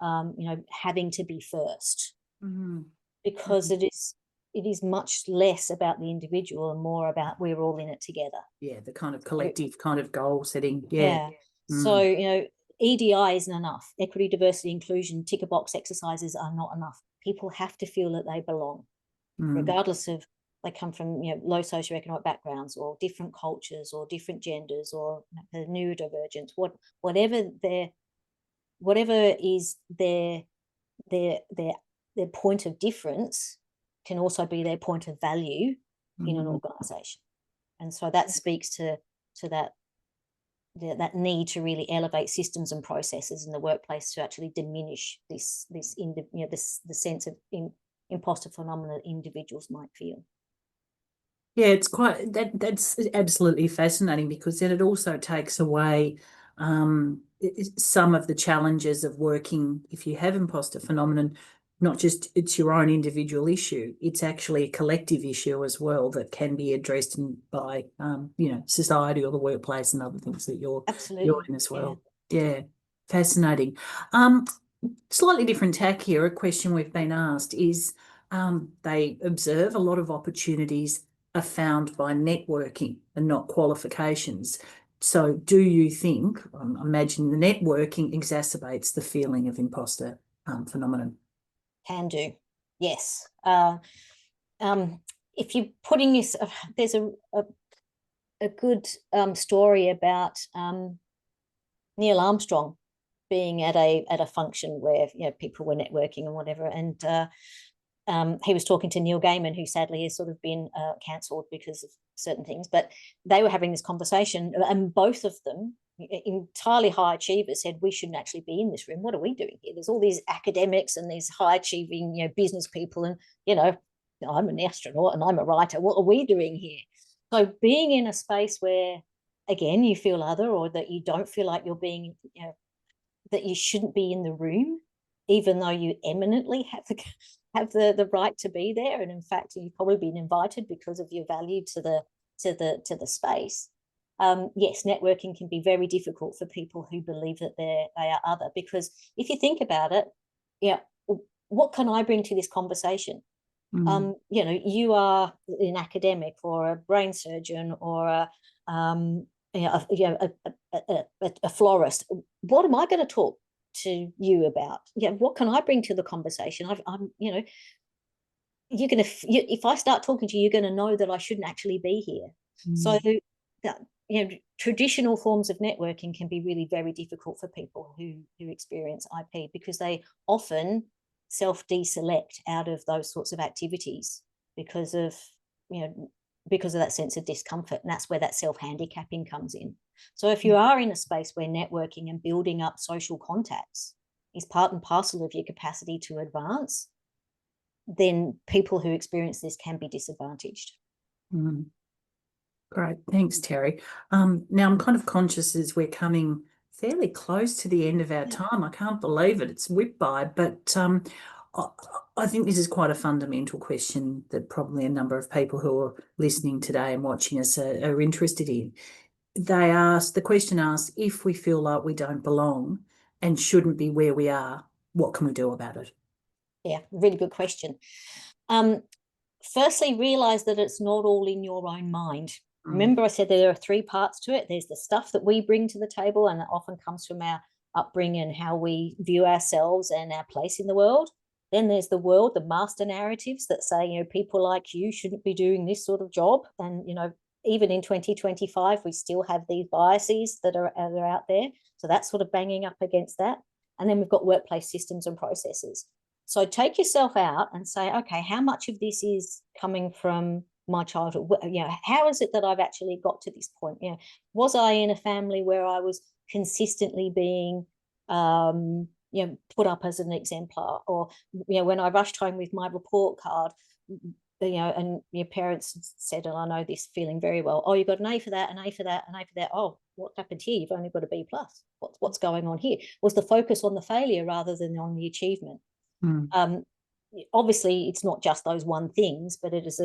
you know, having to be first, because it is much less about the individual and more about we're all in it together. Yeah, the kind of collective kind of goal setting. Yeah. So, you know, EDI isn't enough. Equity, diversity, inclusion, ticker box exercises are not enough. People have to feel that they belong, regardless of they come from, you know, low socioeconomic backgrounds or different cultures or different genders or neurodivergence, whatever is their point of difference can also be their point of value in an organization. And so that speaks to that need to really elevate systems and processes in the workplace to actually diminish the sense of imposter phenomena that individuals might feel. Yeah, it's quite that's absolutely fascinating, because then it also takes away some of the challenges of working, if you have imposter phenomenon. Not just it's your own individual issue, it's actually a collective issue as well that can be addressed by you know, society or the workplace and other things that you're in as well. Yeah, fascinating. Slightly different tack here. A question we've been asked is, they observe a lot of opportunities are found by networking and not qualifications. So do you think, I imagine the networking exacerbates the feeling of imposter phenomenon? Can do, yes. If you're putting this, there's a good story about Neil Armstrong being at a function where people were networking and whatever, and he was talking to Neil Gaiman, who sadly has sort of been cancelled because of certain things, but they were having this conversation, and both of them, entirely high achievers, said, we shouldn't actually be in this room. What are we doing here? There's all these academics and these high achieving business people, and I'm an astronaut and I'm a writer. What are we doing here? So being in a space where, again, you feel other, or that you don't feel like you're being, that you shouldn't be in the room, even though you eminently have the right to be there, and in fact you've probably been invited because of your value to the space. Yes, networking can be very difficult for people who believe that they are other, because if you think about it, what can I bring to this conversation? You are an academic or a brain surgeon or a florist. What am I going to talk to you about? What can I bring to the conversation? You're going to, if I start talking to you, you're going to know that I shouldn't actually be here. So that, traditional forms of networking can be really very difficult for people who experience IP, because they often self-deselect out of those sorts of activities because of that sense of discomfort, and that's where that self-handicapping comes in. So if you are in a space where networking and building up social contacts is part and parcel of your capacity to advance, then people who experience this can be disadvantaged. Great, thanks, Terry. Now I'm kind of conscious as we're coming fairly close to the end of our time. I can't believe it, it's whipped by, but I think this is quite a fundamental question that probably a number of people who are listening today and watching us are interested in. The question asks, if we feel like we don't belong and shouldn't be where we are, what can we do about it? Yeah, really good question. Firstly, realize that it's not all in your own mind. Remember, I said there are three parts to it. There's the stuff that we bring to the table, and that often comes from our upbringing and how we view ourselves and our place in the world. Then there's the world, the master narratives that say, people like you shouldn't be doing this sort of job. And, even in 2025, we still have these biases that are out there. So that's sort of banging up against that. And then we've got workplace systems and processes. So take yourself out and say, okay, how much of this is coming from my childhood? How is it that I've actually got to this point? Was I in a family where I was consistently being put up as an exemplar? Or when I rushed home with my report card, and your parents said, and I know this feeling very well, oh, you got an A for that, an A for that, an A for that. Oh, what happened here? You've only got a B plus. What's going on here? Was the focus on the failure rather than on the achievement? Obviously, it's not just those one things, but it is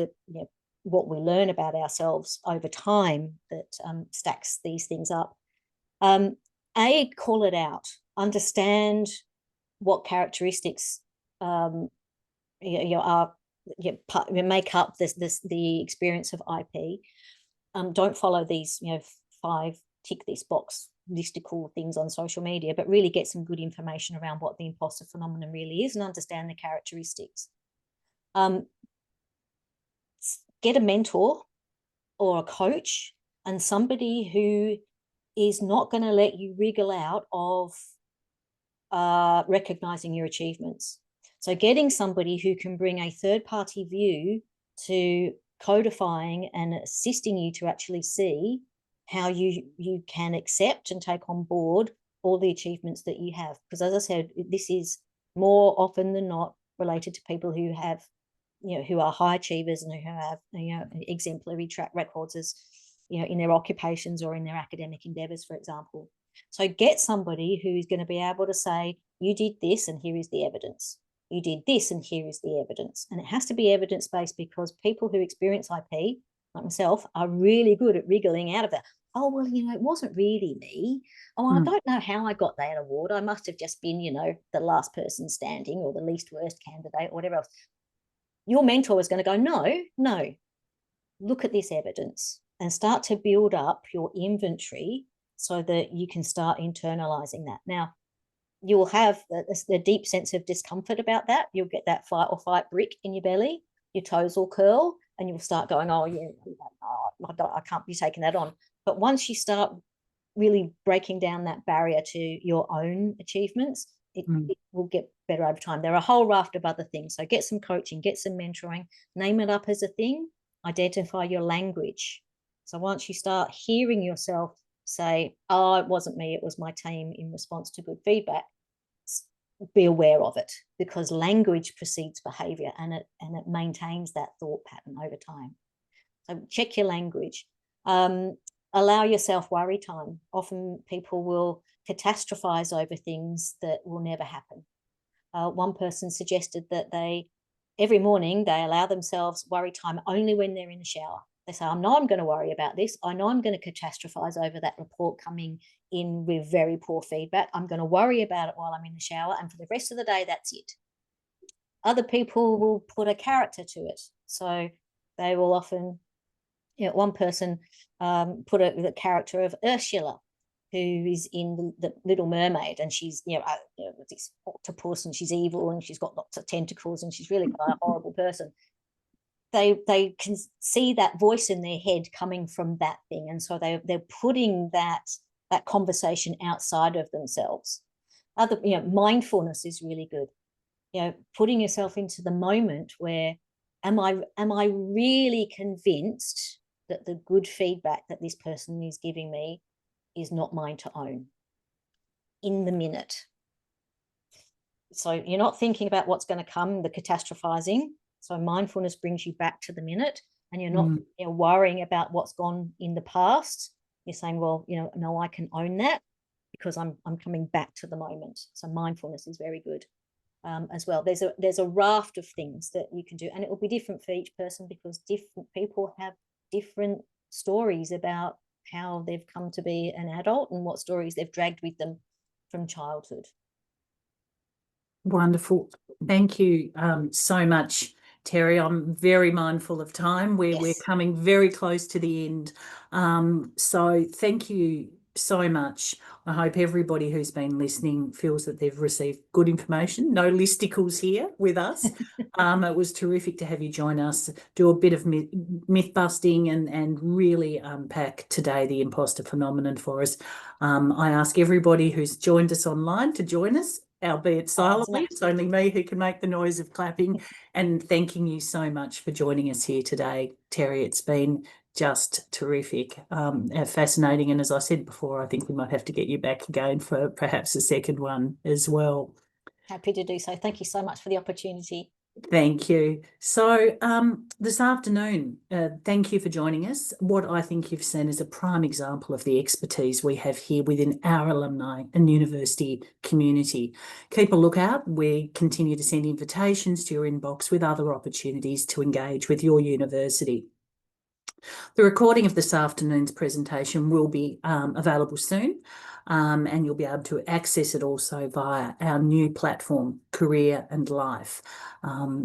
what we learn about ourselves over time that stacks these things up. Call it out. Understand what characteristics make up the experience of IP. Don't follow these 5 tick this box listicle things on social media, but really get some good information around what the imposter phenomenon really is and understand the characteristics. Get a mentor or a coach, and somebody who is not going to let you wriggle out of recognizing your achievements. So getting somebody who can bring a third-party view to codifying and assisting you to actually see how you can accept and take on board all the achievements that you have. Because as I said, this is more often than not related to people who have, who are high achievers and who have, exemplary track records as, in their occupations or in their academic endeavors, for example. So get somebody who's going to be able to say, you did this and here is the evidence. You did this and here is the evidence. And it has to be evidence-based, because people who experience IP, like myself, are really good at wriggling out of that. Oh, well, it wasn't really me. Oh, I don't know how I got that award. I must have just been, the last person standing or the least worst candidate or whatever else. Your mentor is going to go, no, look at this evidence and start to build up your inventory so that you can start internalizing that. Now, you will have a deep sense of discomfort about that. You'll get that fight or fight brick in your belly. Your toes will curl and you'll start going, oh, yeah, I can't be taking that on. But once you start really breaking down that barrier to your own achievements, it will get better over time. There are a whole raft of other things. So get some coaching, get some mentoring, name it up as a thing, identify your language. So once you start hearing yourself say, oh, it wasn't me, it was my team in response to good feedback, be aware of it, because language precedes behavior, and it maintains that thought pattern over time. So check your language. Allow yourself worry time. Often people will catastrophize over things that will never happen. One person suggested that every morning they allow themselves worry time only when they're in the shower. They say, I know I'm going to worry about this. I know I'm going to catastrophize over that report coming in with very poor feedback. I'm going to worry about it while I'm in the shower, and for the rest of the day, that's it. Other people will put a character to it. So they will often, one person put the character of Ursula, who is in the Little Mermaid, and she's this octopus, and she's evil, and she's got lots of tentacles, and she's really quite a horrible person. They can see that voice in their head coming from that thing, and so they're putting that conversation outside of themselves. Mindfulness is really good. Putting yourself into the moment where am I really convinced that the good feedback that this person is giving me is not mine to own in the minute. So you're not thinking about what's going to come, the catastrophizing. So mindfulness brings you back to the minute, and you're not worrying about what's gone in the past. You're saying, well, no, I can own that because I'm coming back to the moment. So mindfulness is very good as well. There's a raft of things that you can do, and it will be different for each person, because different people have different stories about how they've come to be an adult and what stories they've dragged with them from childhood. Wonderful. Thank you so much, Terry. I'm very mindful of time. We're coming very close to the end. So thank you so much. I hope everybody who's been listening feels that they've received good information. No listicles here with us. It was terrific to have you join us, do a bit of myth busting and really unpack today the imposter phenomenon for us. I ask everybody who's joined us online to join us, albeit silently. It's only me who can make the noise of clapping. And thanking you so much for joining us here today, Terry. It's been just terrific, fascinating. And as I said before, I think we might have to get you back again for perhaps a second one as well. Happy to do so. Thank you so much for the opportunity. Thank you. So this afternoon, thank you for joining us. What I think you've seen is a prime example of the expertise we have here within our alumni and university community. Keep a lookout. We continue to send invitations to your inbox with other opportunities to engage with your university. The recording of this afternoon's presentation will be available soon, and you'll be able to access it also via our new platform, Career and Life,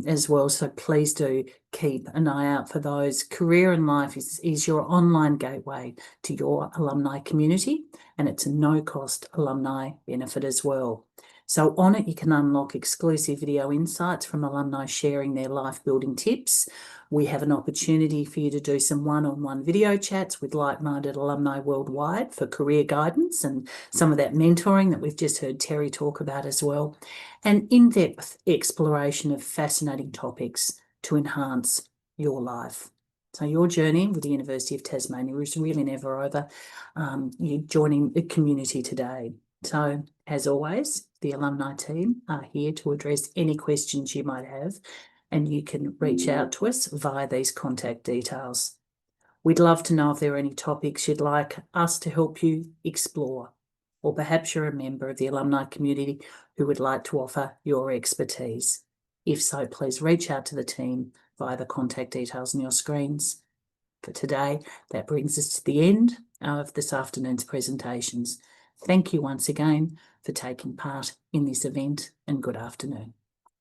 as well. So please do keep an eye out for those. Career and Life is your online gateway to your alumni community, and it's a no-cost alumni benefit as well. So on it, you can unlock exclusive video insights from alumni sharing their life-building tips. We have an opportunity for you to do some one-on-one video chats with like-minded alumni worldwide for career guidance and some of that mentoring that we've just heard Terry talk about as well, and in-depth exploration of fascinating topics to enhance your life. So your journey with the University of Tasmania is really never over. You're joining the community today. So, as always, the alumni team are here to address any questions you might have, and you can reach out to us via these contact details. We'd love to know if there are any topics you'd like us to help you explore, or perhaps you're a member of the alumni community who would like to offer your expertise. If so, please reach out to the team via the contact details on your screens. For today, that brings us to the end of this afternoon's presentations. Thank you once again for taking part in this event, and good afternoon.